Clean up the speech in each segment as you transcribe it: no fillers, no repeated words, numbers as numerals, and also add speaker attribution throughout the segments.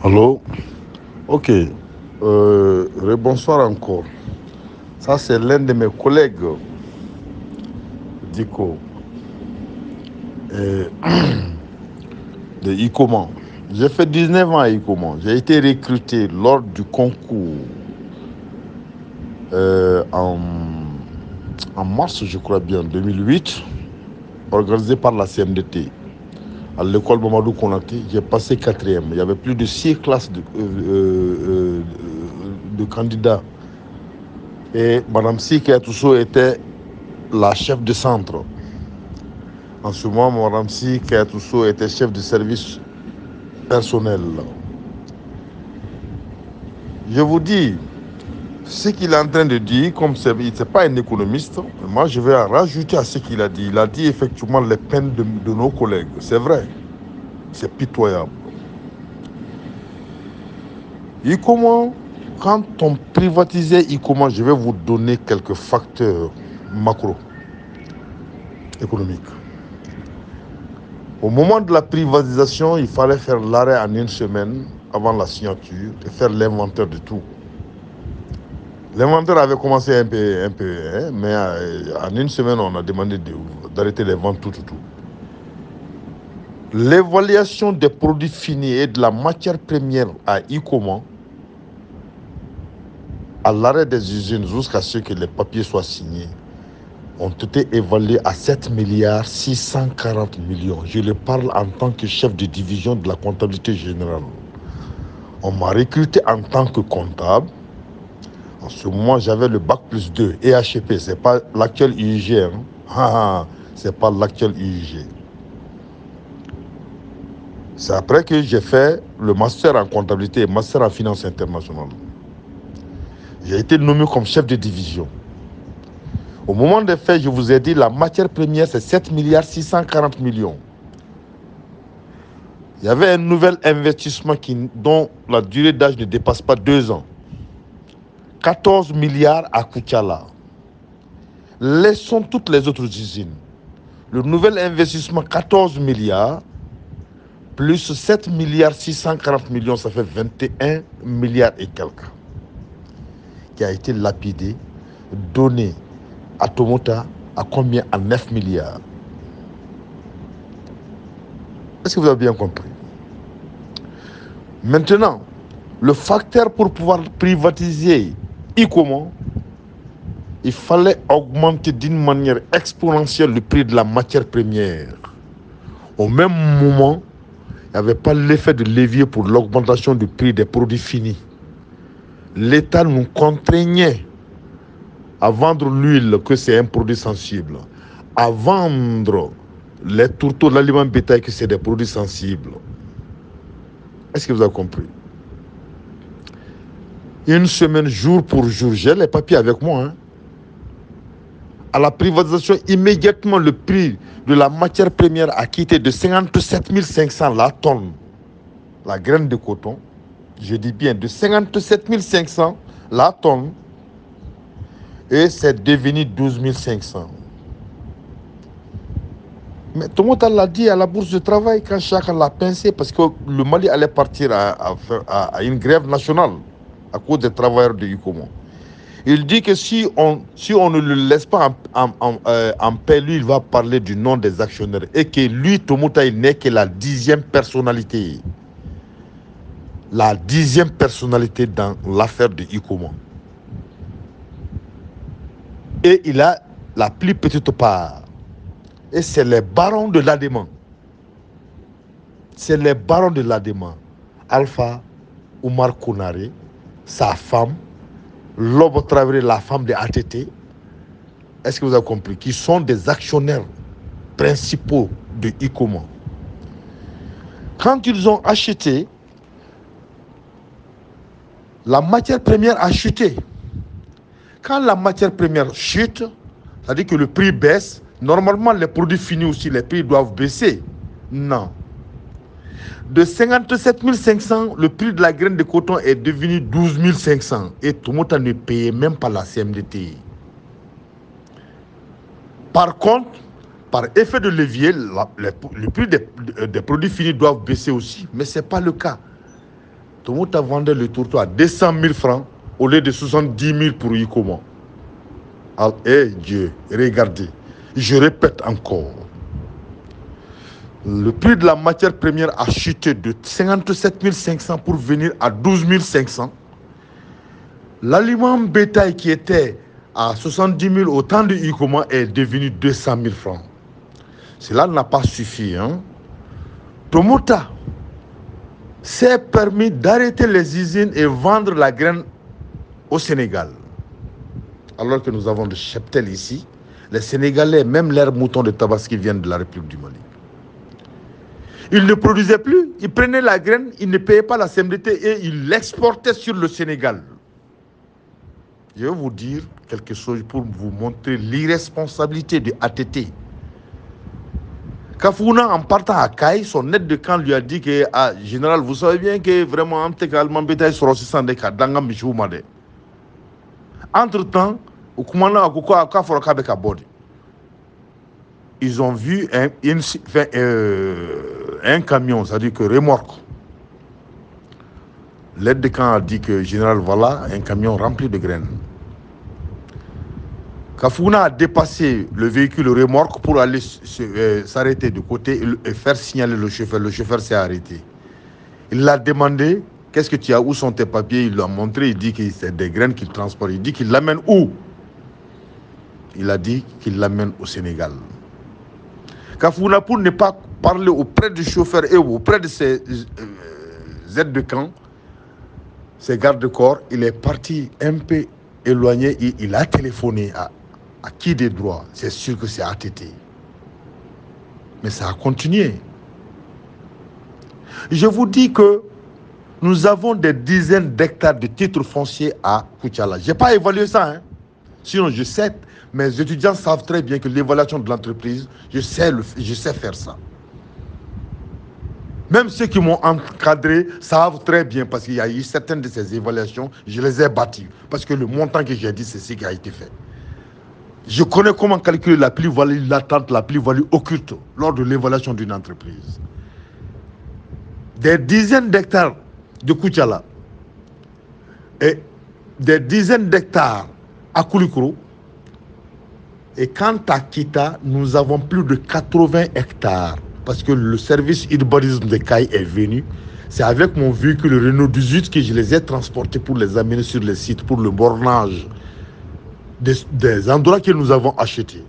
Speaker 1: Allô? Ok. Bonsoir encore. Ça, c'est l'un de mes collègues d'ICO, euh, de ICOMAN. J'ai fait 19 ans à ICOMAN. J'ai été recruté lors du concours en mars, je crois bien, 2008, organisé par la CMDT. À l'école Mamadou Konaté, j'ai passé 4e. Il y avait plus de 6 classes de candidats. Et Mme Siki Atousso était la chef de centre. En ce moment, Mme Siki Atousso était chef de service personnel. Je vous dis, ce qu'il est en train de dire, comme il n'est pas un économiste, moi je vais rajouter à ce qu'il a dit. Il a dit effectivement les peines de nos collègues. C'est vrai, c'est pitoyable. ICOMAN, quand on privatisait ICOMAN, je vais vous donner quelques facteurs macroéconomiques. Au moment de la privatisation, il fallait faire l'arrêt en 1 semaine avant la signature et faire l'inventaire de tout. L'inventaire avait commencé un peu, mais en 1 semaine, on a demandé d'arrêter les ventes, tout. L'évaluation des produits finis et de la matière première à ICOMAN, à l'arrêt des usines jusqu'à ce que les papiers soient signés, ont été évalués à 7,640 milliards. Je le parle en tant que chef de division de la comptabilité générale. On m'a recruté en tant que comptable. En ce moment, j'avais le bac+2 et HEP. Ce n'est pas l'actuel UIG. Ce n'est pas l'actuel UIG. C'est après que j'ai fait le master en comptabilité et master en finance internationale. J'ai été nommé comme chef de division. Au moment des faits, je vous ai dit, la matière première, c'est 7,640 milliards. Il y avait un nouvel investissement dont la durée d'âge ne dépasse pas 2 ans. 14 milliards à Koutiala. Laissons toutes les autres usines. Le nouvel investissement, 14 milliards, plus 7,640 milliards, ça fait 21 milliards et quelques, qui a été lapidé, donné à Tomota à combien? À 9 milliards. Est-ce que vous avez bien compris? Maintenant, le facteur pour pouvoir privatiser ICOMAN, il fallait augmenter d'une manière exponentielle le prix de la matière première. Au même moment, il n'y avait pas l'effet de levier pour l'augmentation du prix des produits finis. L'État nous contraignait à vendre l'huile, que c'est un produit sensible, à vendre les tourteaux, l'aliment bétail, que c'est des produits sensibles. Est-ce que vous avez compris? 1 semaine, jour pour jour, j'ai les papiers avec moi. À la privatisation, immédiatement, le prix de la matière première a quitté de 57 500 la tonne, la graine de coton. Je dis bien de 57 500 la tonne, et c'est devenu 12 500. Mais tout le monde l'a dit à la bourse de travail quand chacun l'a pincé, parce que le Mali allait partir à une grève nationale à cause des travailleurs de ICOMAN. Il dit que si on ne le laisse pas en paix, lui, il va parler du nom des actionnaires. Et que lui, Tomota, il n'est que la 10e personnalité. La 10e personnalité dans l'affaire de ICOMAN. Et il a la plus petite part. Et c'est les barons de l'Adéman. C'est les barons de l'Adéman. Alpha Oumar Konaré, sa femme, Lobo Traoré, la femme de ATT. Est-ce que vous avez compris? Qui sont des actionnaires principaux de ICOMAN. Quand ils ont acheté, la matière première a chuté. Quand la matière première chute, ça veut dire que le prix baisse. Normalement, les produits finis aussi, les prix doivent baisser. Non. De 57 500, le prix de la graine de coton est devenu 12 500. Et tout le monde ne payait même pas la CMDT. Par contre, par effet de levier, le prix des produits finis doivent baisser aussi. Mais ce n'est pas le cas. Tomota vendait le tourteau à 200 000 francs au lieu de 70 000 pour Icoma. Eh Dieu, regardez, je répète encore. Le prix de la matière première a chuté de 57 500 pour venir à 12 500. L'aliment bétail qui était à 70 000 au temps de Icoma est devenu 200 000 francs. Cela n'a pas suffi. Tomota s'est permis d'arrêter les usines et vendre la graine au Sénégal. Alors que nous avons le cheptel ici, les Sénégalais, même leurs moutons de Tabaski viennent de la République du Mali. Ils ne produisaient plus, ils prenaient la graine, ils ne payaient pas la CMDT et ils l'exportaient sur le Sénégal. Je vais vous dire quelque chose pour vous montrer l'irresponsabilité de ATT. Kafouna, en partant à Kaï, son aide de camp lui a dit que, général, vous savez bien que vraiment, entre-temps, ils ont vu un camion, c'est-à-dire que remorque. L'aide de camp a dit que, général, voilà, un camion rempli de graines. Kafouna a dépassé le véhicule remorque pour aller s'arrêter de côté et faire signaler le chauffeur. Le chauffeur s'est arrêté. Il l'a demandé, qu'est-ce que tu as, où sont tes papiers? Il lui a montré, il dit que c'est des graines qu'il transporte. Il dit qu'il l'amène où? Il a dit qu'il l'amène au Sénégal. Kafouna, pour ne pas parler auprès du chauffeur et auprès de ses aides de camp, ses gardes-corps, il est parti un peu éloigné et il a téléphoné à qui des droits? C'est sûr que c'est ATT. Mais ça a continué. Je vous dis que nous avons des dizaines d'hectares de titres fonciers à Koutiala. Je n'ai pas évalué ça. Sinon, je sais, mes étudiants savent très bien que l'évaluation de l'entreprise, je sais faire ça. Même ceux qui m'ont encadré savent très bien, parce qu'il y a eu certaines de ces évaluations, je les ai bâties. Parce que le montant que j'ai dit, c'est ce qui a été fait. Je connais comment calculer la plus-value latente, la plus-value occulte lors de l'évaluation d'une entreprise. Des dizaines d'hectares de Koutiala et des dizaines d'hectares à Koulikoro. Et quant à Kita, nous avons plus de 80 hectares parce que le service urbanisme de Kaï est venu. C'est avec mon véhicule Renault 18 que je les ai transportés pour les amener sur les sites, pour le bornage des endroits que nous avons achetés.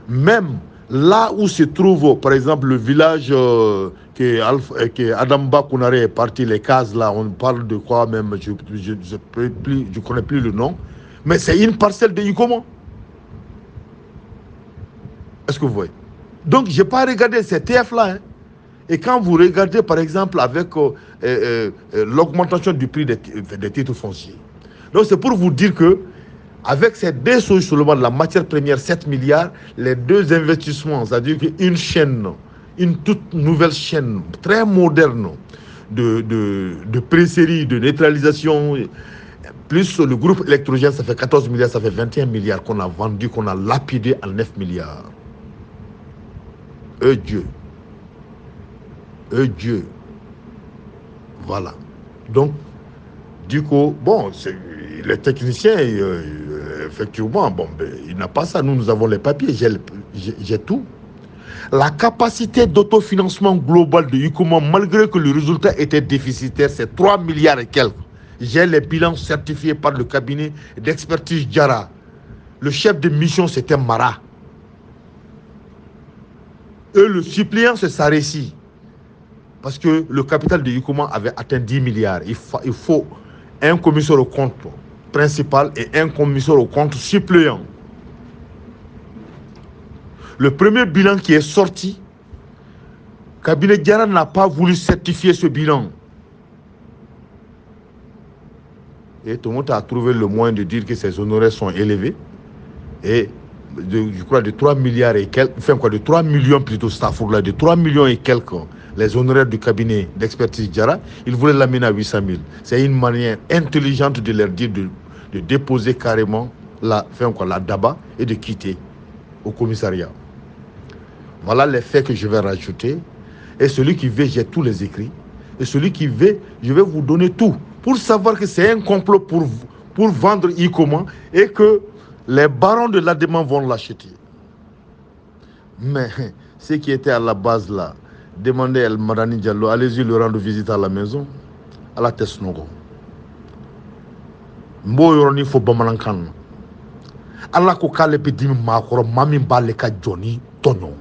Speaker 1: Même là où se trouve, par exemple, le village que Adamba Kounare est parti, les cases là, on parle de quoi même, je ne connais plus le nom, mais c'est une parcelle de Icoma. Est-ce que vous voyez? Donc, je n'ai pas regardé ces TF-là. Et quand vous regardez, par exemple, avec l'augmentation du prix des titres fonciers. Donc, c'est pour vous dire que avec ces deux choses seulement de la matière première, 7 milliards, les deux investissements, c'est-à-dire qu'une chaîne, une toute nouvelle chaîne très moderne de pré-série, de neutralisation, plus le groupe électrogène, ça fait 14 milliards, ça fait 21 milliards qu'on a vendu, qu'on a lapidé en 9 milliards. Dieu. Dieu. Voilà. Donc, du coup, bon, les techniciens, effectivement, bon, ben, il n'a pas ça. Nous avons les papiers, j'ai tout. La capacité d'autofinancement global de Icoma, malgré que le résultat était déficitaire, c'est 3 milliards et quelques. J'ai les bilans certifiés par le cabinet d'expertise Diarra. Le chef de mission, c'était Mara. Et le suppléant, c'est Saressi. Parce que le capital de Icoma avait atteint 10 milliards. Il faut un commissaire au compte principal et un commissaire au compte suppléant. Le premier bilan qui est sorti, le cabinet Diarra n'a pas voulu certifier ce bilan. Et tout le monde a trouvé le moyen de dire que ces honoraires sont élevés. Et je crois de 3 milliards et quelques, enfin quoi, de 3 millions plutôt, là, de 3 millions et quelques, les honoraires du cabinet d'expertise Diarra, ils voulaient l'amener à 800 000. C'est une manière intelligente de leur dire de déposer carrément la DABA et de quitter au commissariat. Voilà les faits que je vais rajouter. Et celui qui veut, j'ai tous les écrits. Et celui qui veut, je vais vous donner tout. Pour savoir que c'est un complot pour vendre Icoma et que les barons de l'Adéman vont l'acheter. Mais ce qui était à la base là, demandez à Madani Diallo, allez-y le rendre visite à la maison, à la Tesnogo. Mbo yoroni fo Bamalankan. Allah ko kale pe dimi makoro mami bale ka Johnny Tonyo.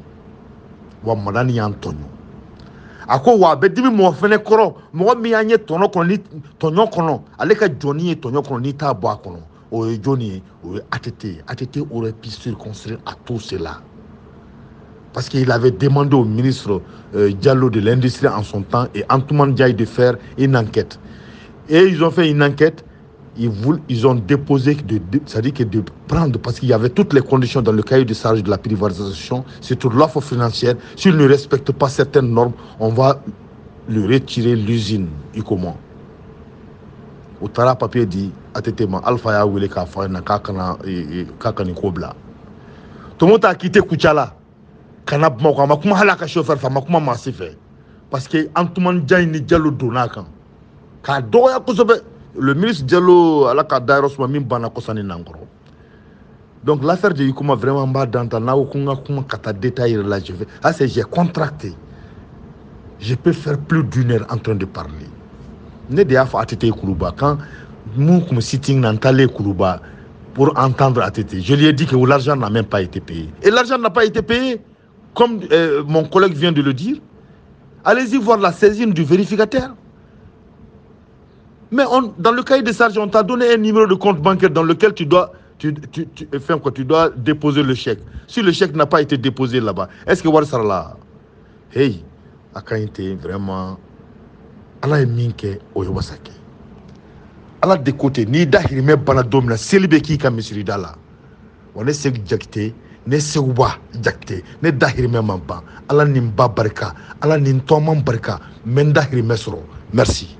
Speaker 1: Wa Madani yan Tonyo. Ako wa be dimi mo fene koro, mo mi anye tono kono ni Tonyo kono, ale ka Johnny Tonyo kono ni ta bo kono. O Johnny, o ATT aurait pu circonscrire à tout cela. Parce qu'il avait demandé au ministre Diallo de l'Industrie en son temps et Antoumane Diaye de faire une enquête. Et ils ont fait une enquête, ils ont déposé, c'est-à-dire que de prendre, parce qu'il y avait toutes les conditions dans le cahier de charge de la privatisation, surtout l'offre financière. S'il ne respecte pas certaines normes, on va lui retirer l'usine. Comment? Au Tara papier dit, Atetema, Alpha ya wile kafa na kakani kobla. Tout le monde a quitté Kouchala. Parce que Antoumane Diaye ni Diallo Donakan. Le ministre Diallo a la Kadaros Mamim Banakosani Nangoro. Donc l'affaire de Icoma vraiment bas dans ta kata détail là je vais. Ah c'est j'ai contracté. Je peux faire plus d'une heure en train de parler. Ne de afa ATT Koulouba quand nous comme sitting n'entale Koulouba pour entendre ATT. Je lui ai dit que l'argent n'a même pas été payé. Et l'argent n'a pas été payé. Comme mon collègue vient de le dire, allez-y voir la saisine du vérificateur. Mais dans le cahier de charges, on t'a donné un numéro de compte bancaire dans lequel tu dois déposer le chèque. Si le chèque n'a pas été déposé là-bas, est-ce que Warsara là? Hey, Akainte, vraiment, Allah est minke oyobasake. Allah de côté, ni dahirime banadomna, selibeki ka misrida là. On est sélecté. Ne seuba jakte ne dahirime mampa ala nimba barka ala nin toman barka men dahirime soro merci.